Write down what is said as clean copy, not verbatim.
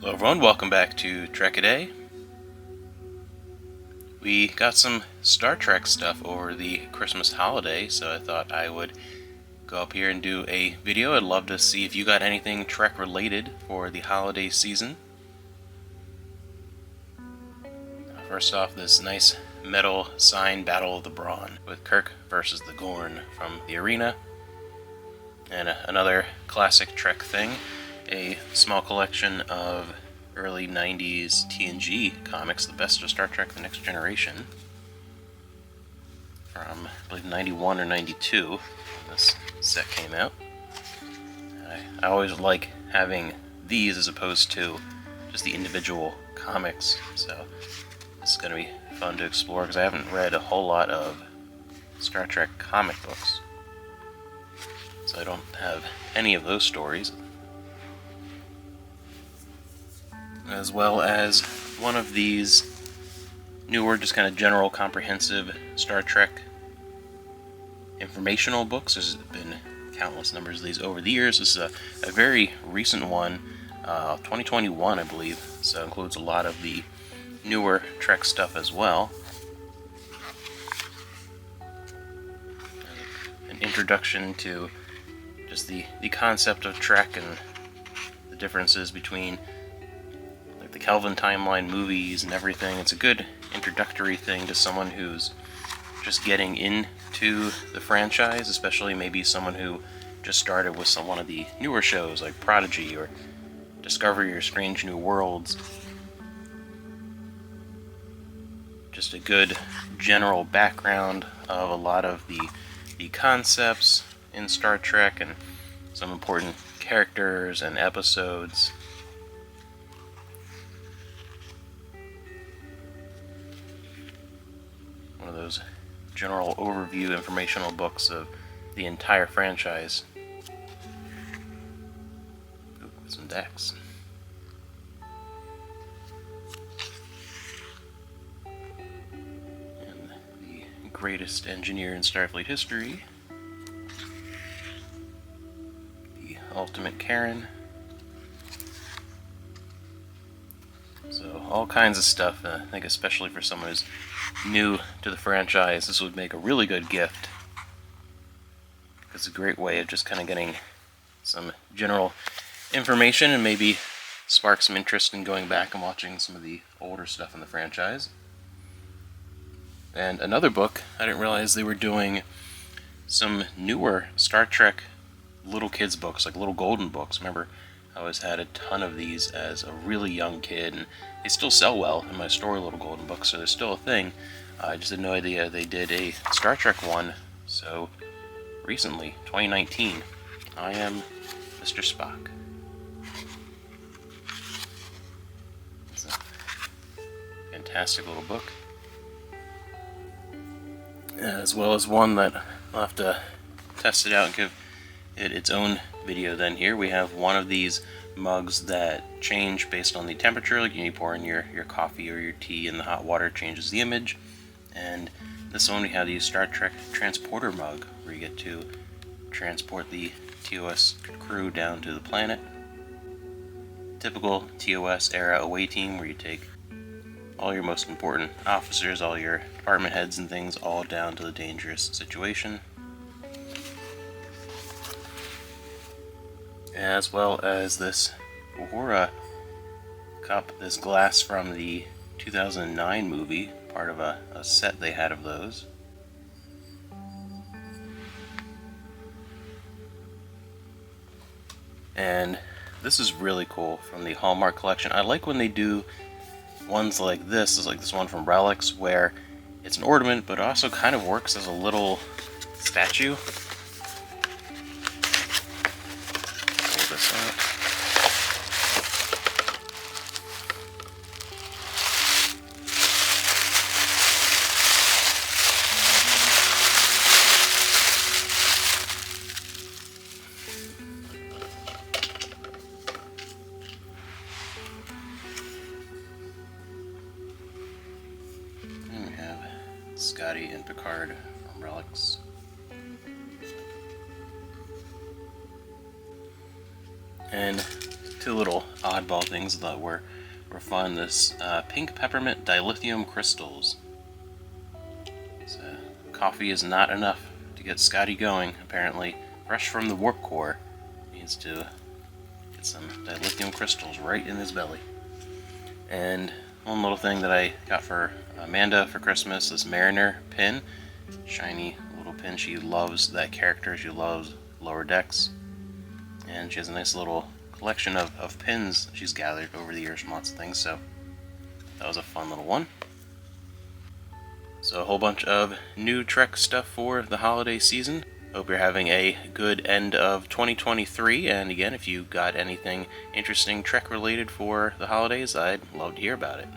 Hello everyone, welcome back to Trek-A-Day. We got some Star Trek stuff over the Christmas holiday, so I thought I would go up here and do a video. I'd love to see if you got anything Trek related for the holiday season. First off, this nice metal sign, Battle of the Brawn, with Kirk versus the Gorn from the arena. And another classic Trek thing, a small collection of early 90s TNG comics, the best of Star Trek The Next Generation, from, I believe, 91 or 92, when this set came out. I always like having these as opposed to just the individual comics, so this is going to be fun to explore, because I haven't read a whole lot of Star Trek comic books, so I don't have any of those stories. As well as one of these newer, just kind of general comprehensive Star Trek informational books. There's been countless numbers of these over the years. This is a very recent one, 2021 I believe, so it includes a lot of the newer Trek stuff as well. An introduction to just the concept of Trek and the differences between the Kelvin timeline movies and everything. It's a good introductory thing to someone who's just getting into the franchise, especially maybe someone who just started with one of the newer shows like Prodigy or Discovery or Strange New Worlds. Just a good general background of a lot of the concepts in Star Trek and some important characters and episodes. One of those general overview informational books of the entire franchise. Ooh, some decks. And the greatest engineer in Starfleet history, the Ultimate Karen. So all kinds of stuff. I think especially for someone who's new to the franchise, this would make a really good gift. It's a great way of just kind of getting some general information and maybe spark some interest in going back and watching some of the older stuff in the franchise. And another book, I didn't realize they were doing some newer Star Trek little kids books, like little golden books. Remember, I always had a ton of these as a really young kid, and they still sell well in my store, little golden books, so they're still a thing. I just had no idea they did a Star Trek one so recently, 2019. I am Mr. Spock. It's a fantastic little book. As well as one that I'll have to test it out and give it its own video then. Here we have one of these mugs that change based on the temperature, like you pour in your coffee or your tea and the hot water changes the image. And this one we have the Star Trek transporter mug, where you get to transport the TOS crew down to the planet. Typical TOS era away team, where you take all your most important officers, all your department heads and things, all down to the dangerous situation. As well as this Uhura cup, this glass from the 2009 movie, part of a set they had of those. And this is really cool from the Hallmark collection. I like when they do ones like this. It's like this one from Relics, where it's an ornament, but it also kind of works as a little statue. Pull this out. Scotty and Picard from Relics. And two little oddball things that were fun. This pink peppermint dilithium crystals. So, coffee is not enough to get Scotty going, apparently. Fresh from the warp core, needs to get some dilithium crystals right in his belly. And one little thing that I got for Amanda for Christmas, this Mariner pin. Shiny little pin. She loves that character. She loves Lower Decks. And she has a nice little collection of pins she's gathered over the years from lots of things, so that was a fun little one. So a whole bunch of new Trek stuff for the holiday season. Hope you're having a good end of 2023, and again, if you got anything interesting Trek related for the holidays, I'd love to hear about it.